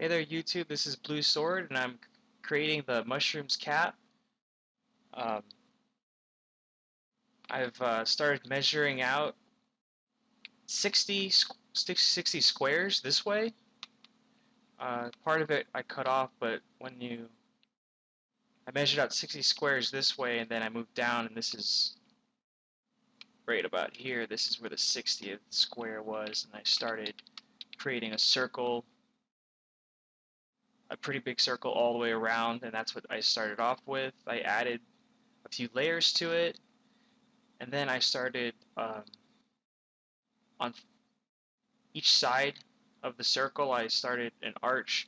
Hey there YouTube, this is Blue Sword and I'm creating the mushrooms cap. Um, I've started measuring out 60 squares this way. Part of it I cut off, but I measured out 60 squares this way and then I moved down, and this is right about here. This is where the 60th square was, and I started creating a circle, a pretty big circle all the way around, and that's what I started off with. I added a few layers to it, and then I started on each side of the circle. I started an arch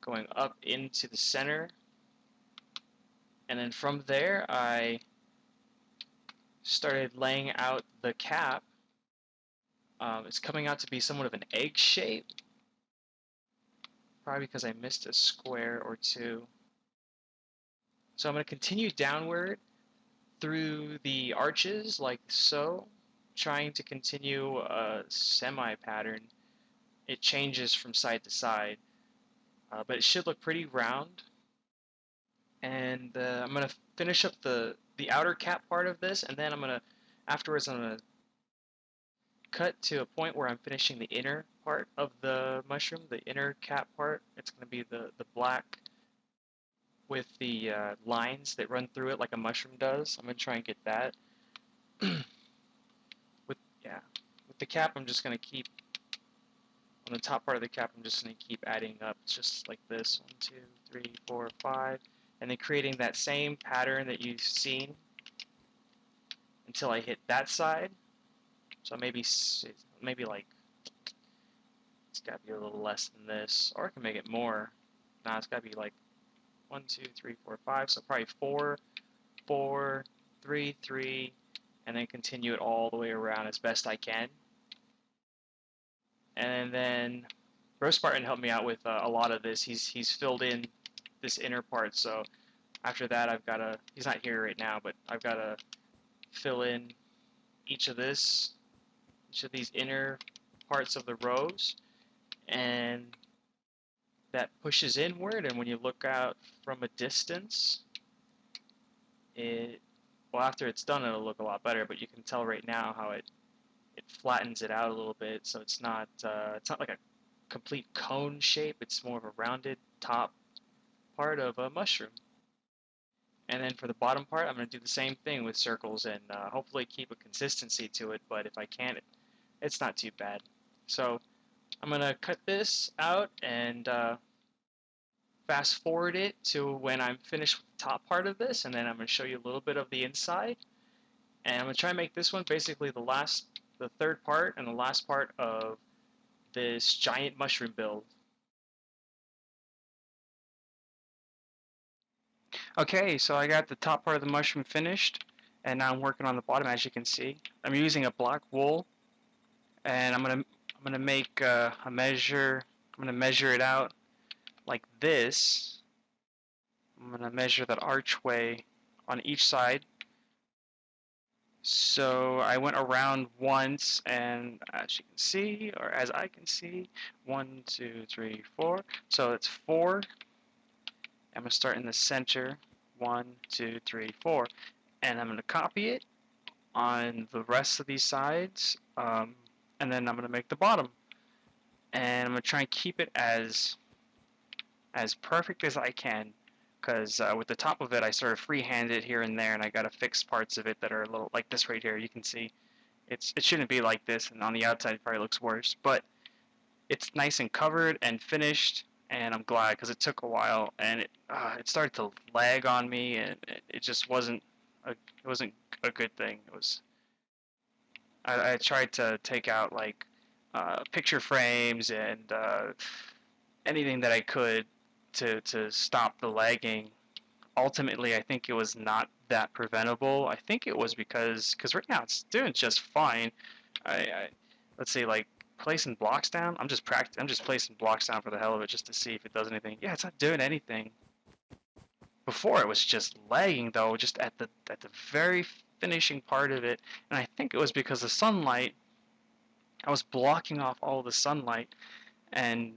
going up into the center, and then from there I started laying out the cap. It's coming out to be somewhat of an egg shape, probably because I missed a square or two. So I'm going to continue downward through the arches like so, trying to continue a semi-pattern. It changes from side to side, but it should look pretty round. And I'm going to finish up the outer cap part of this, and then afterwards I'm going to cut to a point where I'm finishing the inner part of the mushroom, the inner cap part. It's going to be the black with the lines that run through it like a mushroom does. I'm going to try and get that. Yeah, with the cap I'm just going to keep, on the top part of the cap I'm just going to keep adding up just like this, 1, 2, 3, 4, 5, and then creating that same pattern that you've seen until I hit that side. So maybe like, it's got to be a little less than this, or I can make it more. Nah, it's got to be like 1, 2, 3, 4, 5. So probably 4, 4, 3, 3, and then continue it all the way around as best I can. And then Roast Spartan helped me out with a lot of this. He's filled in this inner part. So after that, he's not here right now, but I've got to fill in each of these inner parts of the rows, and that pushes inward. And when you look out from a distance, well, after it's done it'll look a lot better, but you can tell right now how it flattens it out a little bit, so it's not like a complete cone shape. It's more of a rounded top part of a mushroom. And then for the bottom part, I'm going to do the same thing with circles and hopefully keep a consistency to it, but if I can't, it's not too bad. So I'm going to cut this out and fast forward it to when I'm finished with the top part of this, and then I'm going to show you a little bit of the inside. And I'm going to try and make this one basically the third part and the last part of this giant mushroom build. Okay, so I got the top part of the mushroom finished, and now I'm working on the bottom. As you can see, I'm using a black wool, and I'm gonna make a measure. I'm gonna measure it out like this. I'm gonna measure that archway on each side. So I went around once, and as you can see, or as I can see, 1, 2, 3, 4. So it's 4. I'm gonna start in the center. 1, 2, 3, 4, and I'm gonna copy it on the rest of these sides, and then I'm gonna make the bottom, and I'm gonna try and keep it as perfect as I can, because with the top of it I sort of freehand it here and there, and I gotta fix parts of it that are a little like this right here. You can see it shouldn't be like this, and on the outside it probably looks worse, but it's nice and covered and finished, and I'm glad, because it took a while, and it started to lag on me, and it just wasn't a good thing. I tried to take out like picture frames and anything that I could to stop the lagging. Ultimately, I think it was not that preventable. I think it was because right now it's doing just fine. Let's see, like placing blocks down. I'm just placing blocks down for the hell of it, just to see if it does anything. Yeah, it's not doing anything. Before it was just lagging though, just at the very finishing part of it, and I think it was because the sunlight. I was blocking off all the sunlight, and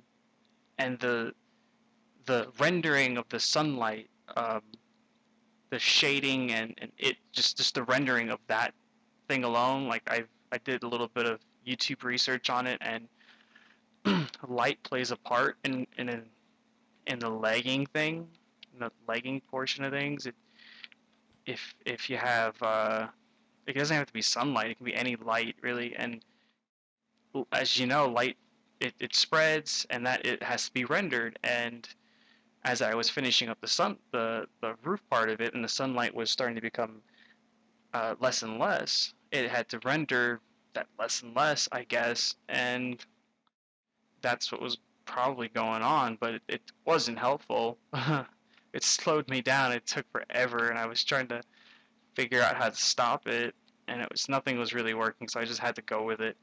the rendering of the sunlight, um, the shading and it just the rendering of that thing alone. Like I did a little bit of YouTube research on it, and light plays a part in the lagging thing, in the lagging portion of things. If you have it doesn't have to be sunlight. It can be any light really, and as you know, light it spreads, and that it has to be rendered. And as I was finishing up the roof part of it, and the sunlight was starting to become less and less, it had to render that less and less, I guess, and that's what was probably going on. But it wasn't helpful. It slowed me down. It took forever, and I was trying to figure out how to stop it, and nothing was really working, so I just had to go with it.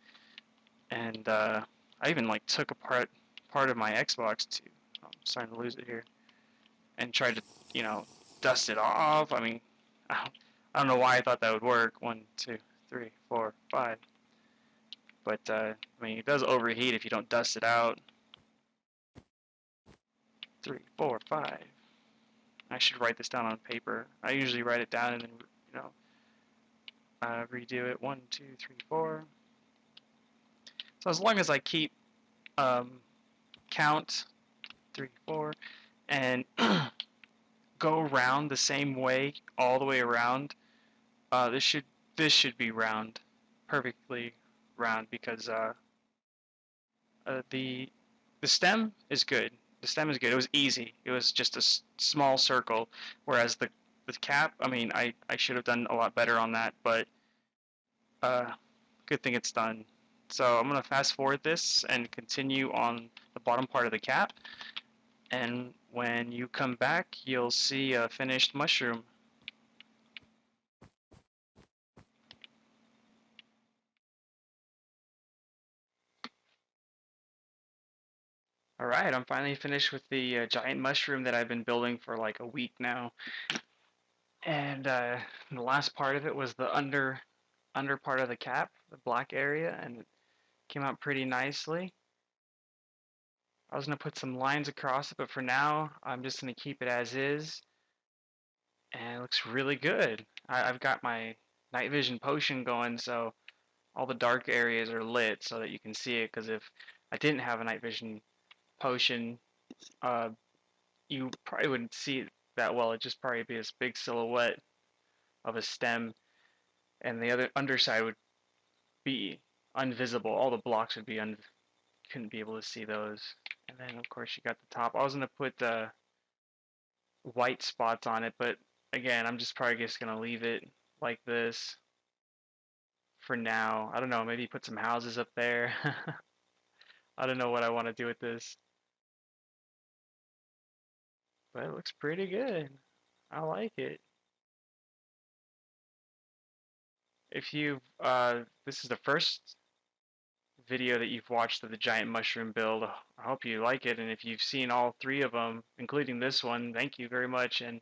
And I even like took apart part of my Xbox too. I'm starting to lose it here, and tried to dust it off. I mean, I don't know why I thought that would work. 1, 2, 3, 4, 5. But I mean, it does overheat if you don't dust it out. 3, 4, 5. I should write this down on paper. I usually write it down and then redo it. 1, 2, 3, 4. So as long as I keep count 3, 4, and go around the same way all the way around, this should be round, perfectly round, because the stem is good. The stem is good. It was easy. It was just a small circle, whereas the cap, I mean, I should have done a lot better on that, but good thing it's done. So I'm gonna fast forward this and continue on the bottom part of the cap, and when you come back, you'll see a finished mushroom. Alright, I'm finally finished with the giant mushroom that I've been building for like a week now. And the last part of it was the under part of the cap, the black area, and it came out pretty nicely. I was going to put some lines across it, but for now, I'm just going to keep it as is. And it looks really good. I've got my night vision potion going, so all the dark areas are lit so that you can see it, because if I didn't have a night vision potion, uh, you probably wouldn't see it that well. It'd just probably be this big silhouette of a stem, and the other underside would be invisible. All the blocks would be couldn't be able to see those. And then of course you got the top. I was gonna put white spots on it, but again, I'm just probably just gonna leave it like this for now. I don't know, maybe put some houses up there. I don't know what I want to do with this, but it looks pretty good. I like it. If you this is the first video that you've watched of the giant mushroom build, I hope you like it, and if you've seen all 3 of them, including this one, thank you very much, and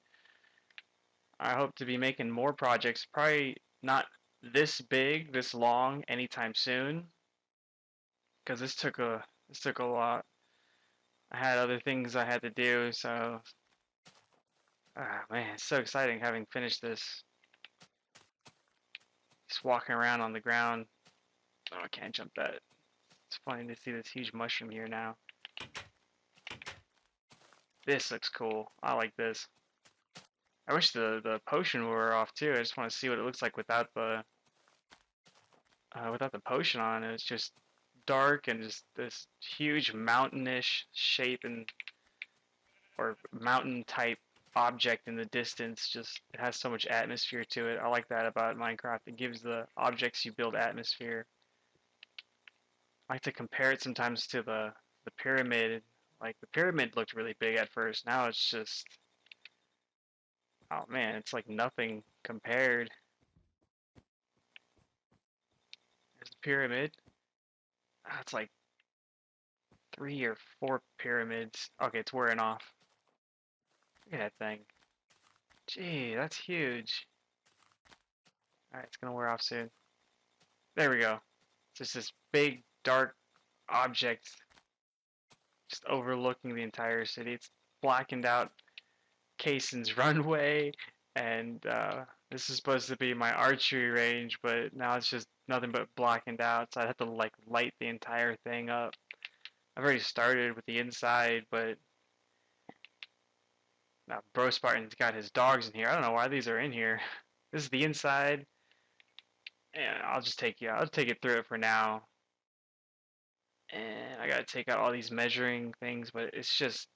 I hope to be making more projects, probably not this big, this long anytime soon, because this took a lot. I had other things I had to do, so man, it's so exciting having finished this. Just walking around on the ground. Oh, I can't jump that. It's funny to see this huge mushroom here now. This looks cool. I like this. I wish the potion were off too. I just want to see what it looks like without the potion on. It's just dark and just this huge mountainish shape and or mountain type object in the distance. Just it has so much atmosphere to it. I like that about Minecraft. It gives the objects you build atmosphere. I like to compare it sometimes to the pyramid. Like the pyramid looked really big at first. Now it's just oh man, it's like nothing compared. There's the pyramid. It's like 3 or 4 pyramids. Okay, it's wearing off. Look at that thing. Gee, that's huge. Alright, it's gonna wear off soon. There we go. It's just this big, dark object just overlooking the entire city. It's blackened out Kaysen's runway, and this is supposed to be my archery range, but now it's just nothing but blackened out, so I'd have to like light the entire thing up. I've already started with the inside, but now Bro Spartan's got his dogs in here. I don't know why these are in here. This is the inside, and I'll just take I'll take it through it for now. And I gotta take out all these measuring things, but it's just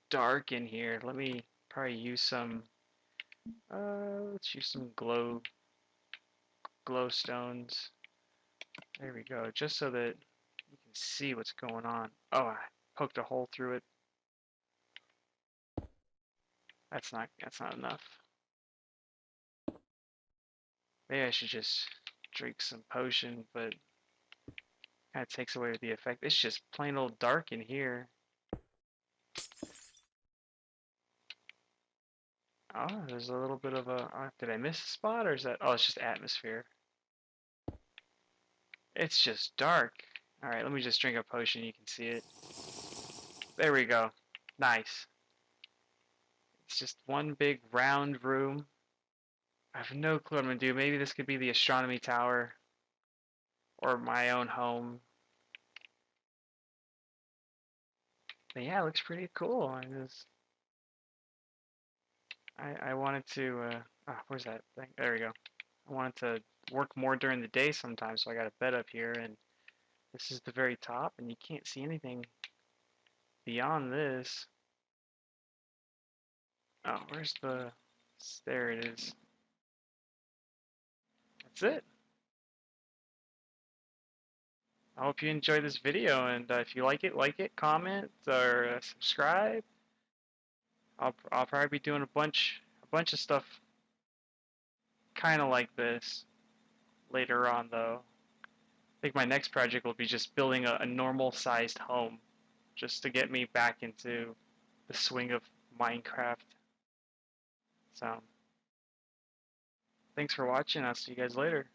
dark in here. Let me probably use some let's use some glow stones. There we go, just so that you can see what's going on. Oh, I poked a hole through it. That's not enough. Maybe I should just drink some potion, but kind of takes away the effect. It's just plain old dark in here. Oh, there's a little bit of a. Did I miss a spot, or is that? Oh, it's just atmosphere. It's just dark. All right, let me just drink a potion. You can see it. There we go. Nice. It's just one big round room. I have no clue what I'm gonna do. Maybe this could be the astronomy tower, or my own home. But yeah, it looks pretty cool. I wanted to. Where's that thing? There we go. I wanted to work more during the day sometimes, so I got a bed up here, and this is the very top, and you can't see anything beyond this. Oh, where's the... There it is. That's it. I hope you enjoyed this video, and if you like it, comment, or subscribe. I'll probably be doing a bunch of stuff kind of like this later on, though. I think my next project will be just building a normal-sized home, just to get me back into the swing of Minecraft. So, thanks for watching. I'll see you guys later.